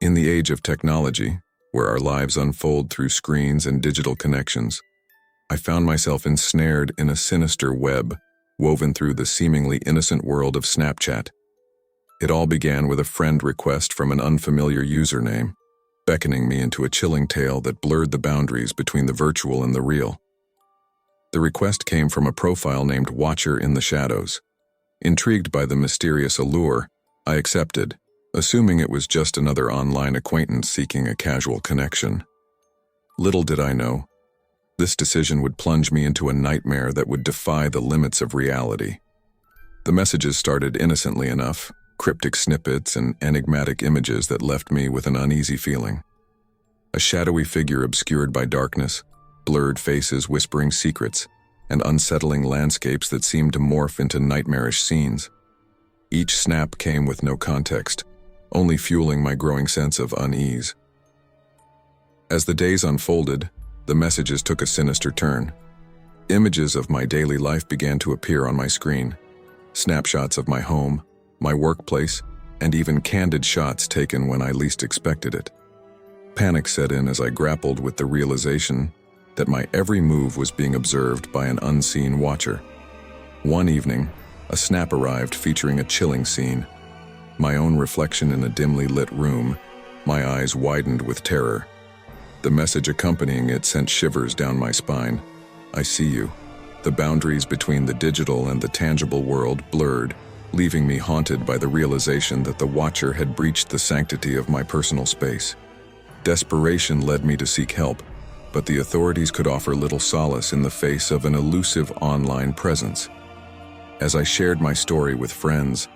In the age of technology, where our lives unfold through screens and digital connections, I found myself ensnared in a sinister web woven through the seemingly innocent world of Snapchat. It all began with a friend request from an unfamiliar username, beckoning me into a chilling tale that blurred the boundaries between the virtual and the real. The request came from a profile named Watcher in the Shadows. Intrigued by the mysterious allure, I accepted, assuming it was just another online acquaintance seeking a casual connection. Little did I know, this decision would plunge me into a nightmare that would defy the limits of reality. The messages started innocently enough, cryptic snippets and enigmatic images that left me with an uneasy feeling. A shadowy figure obscured by darkness, blurred faces whispering secrets, and unsettling landscapes that seemed to morph into nightmarish scenes. Each snap came with no context, only fueling my growing sense of unease. As the days unfolded, the messages took a sinister turn. Images of my daily life began to appear on my screen. Snapshots of my home, my workplace, and even candid shots taken when I least expected it. Panic set in as I grappled with the realization that my every move was being observed by an unseen watcher. One evening, a snap arrived featuring a chilling scene. My own reflection in a dimly lit room, my eyes widened with terror. The message accompanying it sent shivers down my spine. I see you. The boundaries between the digital and the tangible world blurred, leaving me haunted by the realization that the watcher had breached the sanctity of my personal space. Desperation led me to seek help, but the authorities could offer little solace in the face of an elusive online presence. As I shared my story with friends,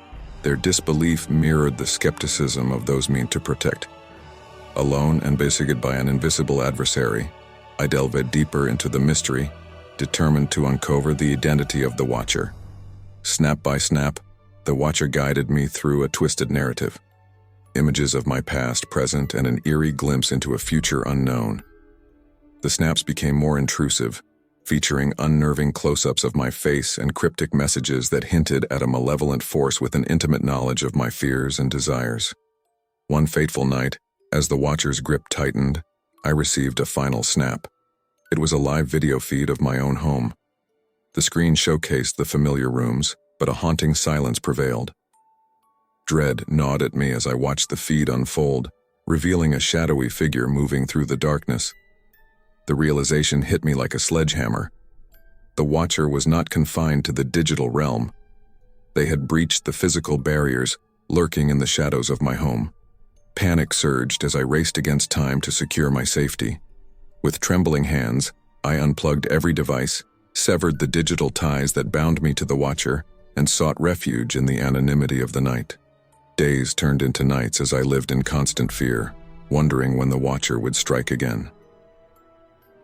their disbelief mirrored the skepticism of those meant to protect. Alone and visited by an invisible adversary, I delved deeper into the mystery, determined to uncover the identity of the watcher. Snap by snap, the watcher guided me through a twisted narrative. Images of my past, present, and an eerie glimpse into a future unknown. The snaps became more intrusive, featuring unnerving close-ups of my face and cryptic messages that hinted at a malevolent force with an intimate knowledge of my fears and desires. One fateful night, as the watcher's grip tightened, I received a final snap. It was a live video feed of my own home. The screen showcased the familiar rooms, but a haunting silence prevailed. Dread gnawed at me as I watched the feed unfold, revealing a shadowy figure moving through the darkness. The realization hit me like a sledgehammer. The watcher was not confined to the digital realm. They had breached the physical barriers, lurking in the shadows of my home. Panic surged as I raced against time to secure my safety. With trembling hands, I unplugged every device, severed the digital ties that bound me to the watcher, and sought refuge in the anonymity of the night. Days turned into nights as I lived in constant fear, wondering when the watcher would strike again.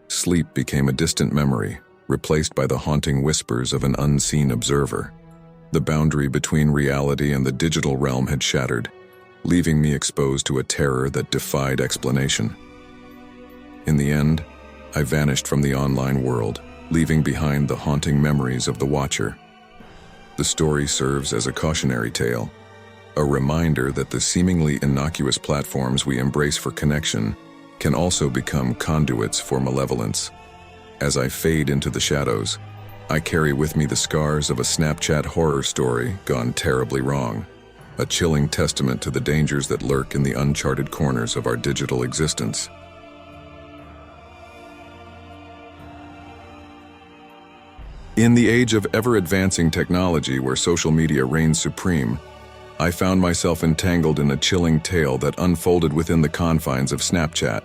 Sleep became a distant memory, replaced by the haunting whispers of an unseen observer. The boundary between reality and the digital realm had shattered, leaving me exposed to a terror that defied explanation. In the end, I vanished from the online world, leaving behind the haunting memories of the watcher. The story serves as a cautionary tale, a reminder that the seemingly innocuous platforms we embrace for connection can also become conduits for malevolence. As I fade into the shadows, I carry with me the scars of a Snapchat horror story gone terribly wrong, a chilling testament to the dangers that lurk in the uncharted corners of our digital existence. In the age of ever-advancing technology where social media reigns supreme, I found myself entangled in a chilling tale that unfolded within the confines of Snapchat,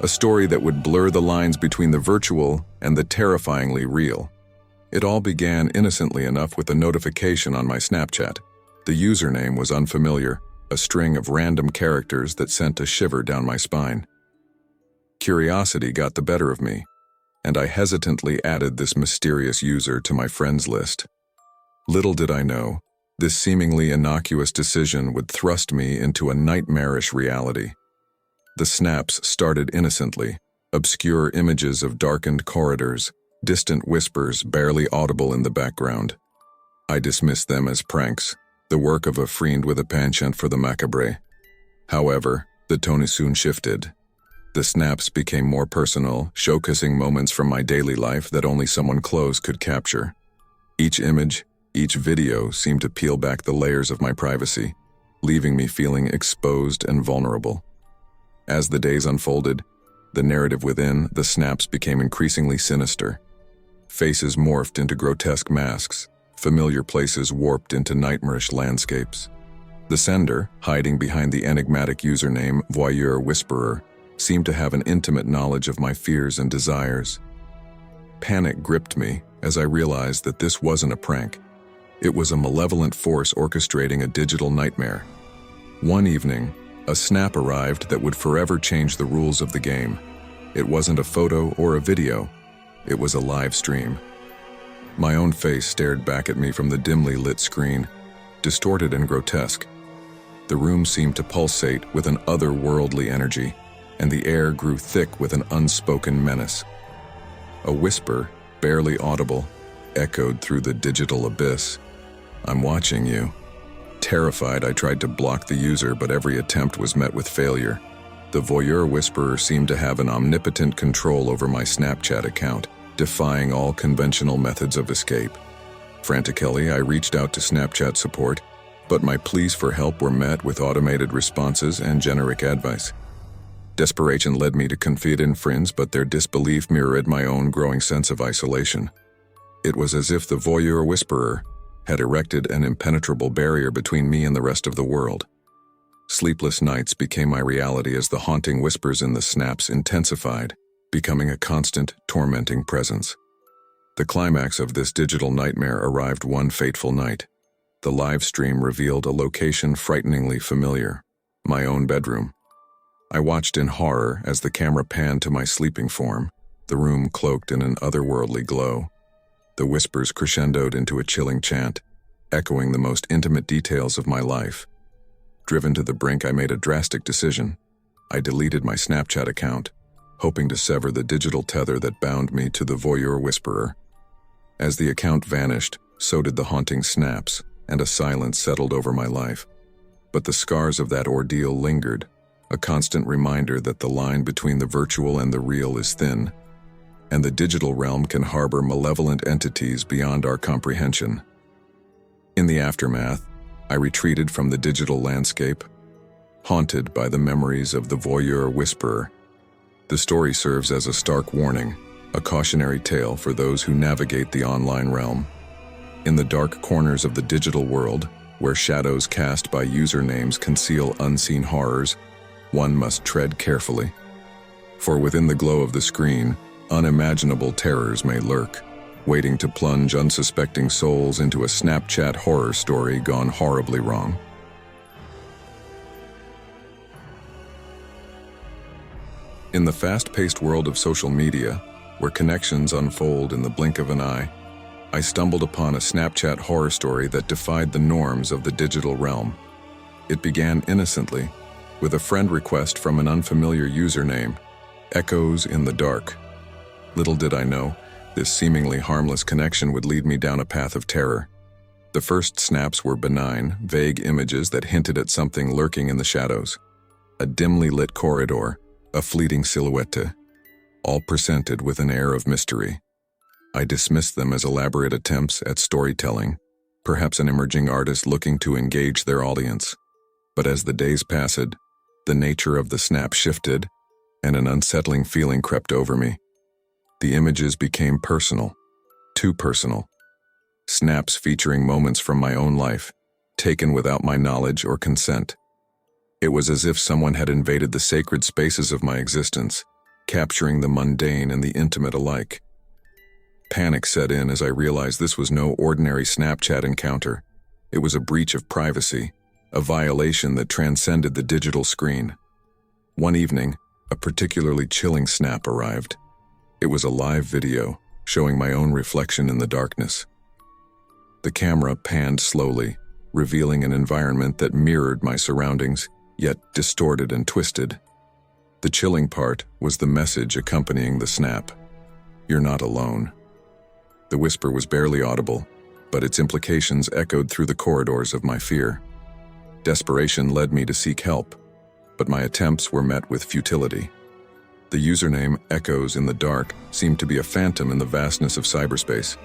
a story that would blur the lines between the virtual and the terrifyingly real. It all began innocently enough with a notification on my Snapchat. The username was unfamiliar, a string of random characters that sent a shiver down my spine. Curiosity got the better of me, and I hesitantly added this mysterious user to my friends list. Little did I know, this seemingly innocuous decision would thrust me into a nightmarish reality. The snaps started innocently, obscure images of darkened corridors, distant whispers barely audible in the background. I dismissed them as pranks, the work of a fiend with a penchant for the macabre. However, The tone soon shifted. The snaps became more personal, showcasing moments from my daily life that only someone close could capture. Each image, each video seemed to peel back the layers of my privacy, leaving me feeling exposed and vulnerable. As the days unfolded, the narrative within the snaps became increasingly sinister. Faces morphed into grotesque masks, familiar places warped into nightmarish landscapes. The sender, hiding behind the enigmatic username Voer Whisperer, seemed to have an intimate knowledge of my fears and desires. Panic gripped me as I realized that this wasn't a prank. It was a malevolent force orchestrating a digital nightmare. One evening, a snap arrived that would forever change the rules of the game. It wasn't a photo or a video. It was a live stream. My own face stared back at me from the dimly lit screen, distorted and grotesque. The room seemed to pulsate with an otherworldly energy, and the air grew thick with an unspoken menace. A whisper, barely audible, echoed through the digital abyss. "I'm watching you." Terrified, I tried to block the user, but every attempt was met with failure. The Voer Whisperer seemed to have an omnipotent control over my Snapchat account, defying all conventional methods of escape. Frantically, I reached out to Snapchat support, but my pleas for help were met with automated responses and generic advice. Desperation led me to confide in friends, but their disbelief mirrored my own growing sense of isolation. It was as if the Voer Whisperer had erected an impenetrable barrier between me and the rest of the world. Sleepless nights became my reality as the haunting whispers in the snaps intensified, becoming a constant, tormenting presence. The climax of this digital nightmare arrived one fateful night. The live stream revealed a location frighteningly familiar: my own bedroom. I watched in horror as the camera panned to my sleeping form, the room cloaked in an otherworldly glow. The whispers crescendoed into a chilling chant, echoing the most intimate details of my life. Driven to the brink, I made a drastic decision. I deleted my Snapchat account, hoping to sever the digital tether that bound me to the Voer Whisperer. As the account vanished, so did the haunting snaps, and a silence settled over my life. But the scars of that ordeal lingered, a constant reminder that the line between the virtual and the real is thin, and the digital realm can harbor malevolent entities beyond our comprehension. In the aftermath, I retreated from the digital landscape, haunted by the memories of the Voer Whisperer. The story serves as a stark warning, a cautionary tale for those who navigate the online realm. In the dark corners of the digital world, where shadows cast by usernames conceal unseen horrors, one must tread carefully. For within the glow of the screen, unimaginable terrors may lurk, waiting to plunge unsuspecting souls into a Snapchat horror story gone horribly wrong. In the fast-paced world of social media, where connections unfold in the blink of an eye, I stumbled upon a Snapchat horror story that defied the norms of the digital realm. It began innocently, with a friend request from an unfamiliar username, Echoes in the Dark. Little did I know, this seemingly harmless connection would lead me down a path of terror. The first snaps were benign, vague images that hinted at something lurking in the shadows. A dimly lit corridor, a fleeting silhouette, all presented with an air of mystery. I dismissed them as elaborate attempts at storytelling, perhaps an emerging artist looking to engage their audience. But as the days passed, the nature of the snap shifted, and an unsettling feeling crept over me. The images became personal, too personal. Snaps featuring moments from my own life, taken without my knowledge or consent. It was as if someone had invaded the sacred spaces of my existence, capturing the mundane and the intimate alike. Panic set in as I realized this was no ordinary Snapchat encounter. It was a breach of privacy, a violation that transcended the digital screen. One evening, a particularly chilling snap arrived. It was a live video, showing my own reflection in the darkness. The camera panned slowly, revealing an environment that mirrored my surroundings, yet distorted and twisted. The chilling part was the message accompanying the snap. "You're not alone." The whisper was barely audible, but its implications echoed through the corridors of my fear. Desperation led me to seek help. but my attempts were met with futility. The username Echoes in the Dark seemed to be a phantom in the vastness of cyberspace.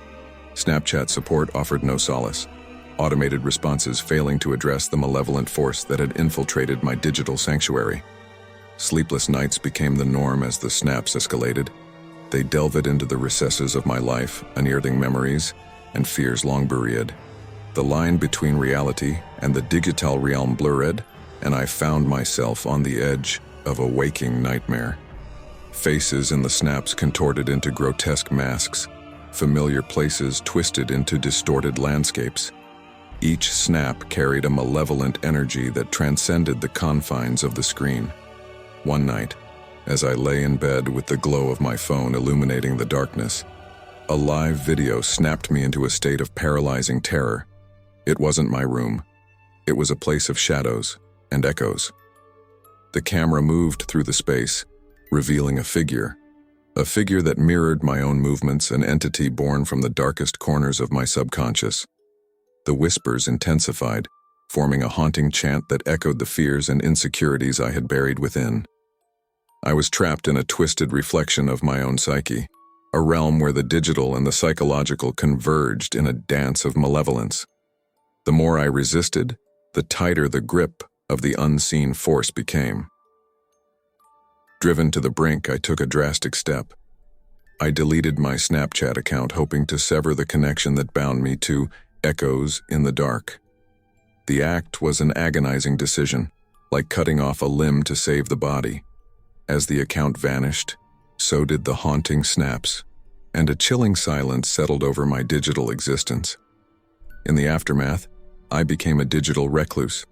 Snapchat support offered no solace, automated responses failing to address the malevolent force that had infiltrated my digital sanctuary. Sleepless nights became the norm as the snaps escalated. They delved into the recesses of my life, unearthing memories and fears long buried. The line between reality and the digital realm blurred, and I found myself on the edge of a waking nightmare. Faces in the snaps contorted into grotesque masks, familiar places twisted into distorted landscapes. Each snap carried a malevolent energy that transcended the confines of the screen. One night, as I lay in bed with the glow of my phone illuminating the darkness, a live video snapped me into a state of paralyzing terror. It wasn't my room. It was a place of shadows and echoes. The camera moved through the space, revealing a figure that mirrored my own movements, an entity born from the darkest corners of my subconscious. The whispers intensified, forming a haunting chant that echoed the fears and insecurities I had buried within. I was trapped in a twisted reflection of my own psyche, a realm where the digital and the psychological converged in a dance of malevolence. The more I resisted, the tighter the grip of the unseen force became. Driven to the brink, I took a drastic step. I deleted my Snapchat account, hoping to sever the connection that bound me to Echoes in the Dark. The act was an agonizing decision, like cutting off a limb to save the body. As the account vanished, so did the haunting snaps, and a chilling silence settled over my digital existence. In the aftermath, I became a digital recluse.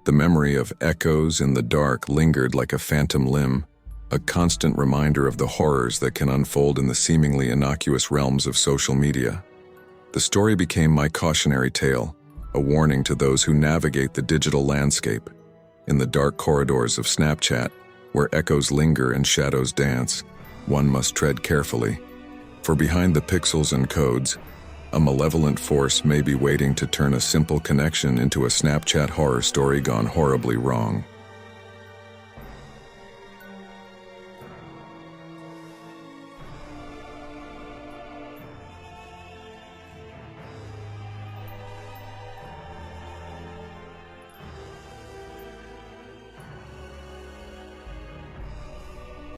The memory of Echoes in the Dark lingered like a phantom limb, a constant reminder of the horrors that can unfold in the seemingly innocuous realms of social media. The story became my cautionary tale, a warning to those who navigate the digital landscape. In the dark corridors of Snapchat, where echoes linger and shadows dance, one must tread carefully. For behind the pixels and codes, a malevolent force may be waiting to turn a simple connection into a Snapchat horror story gone horribly wrong.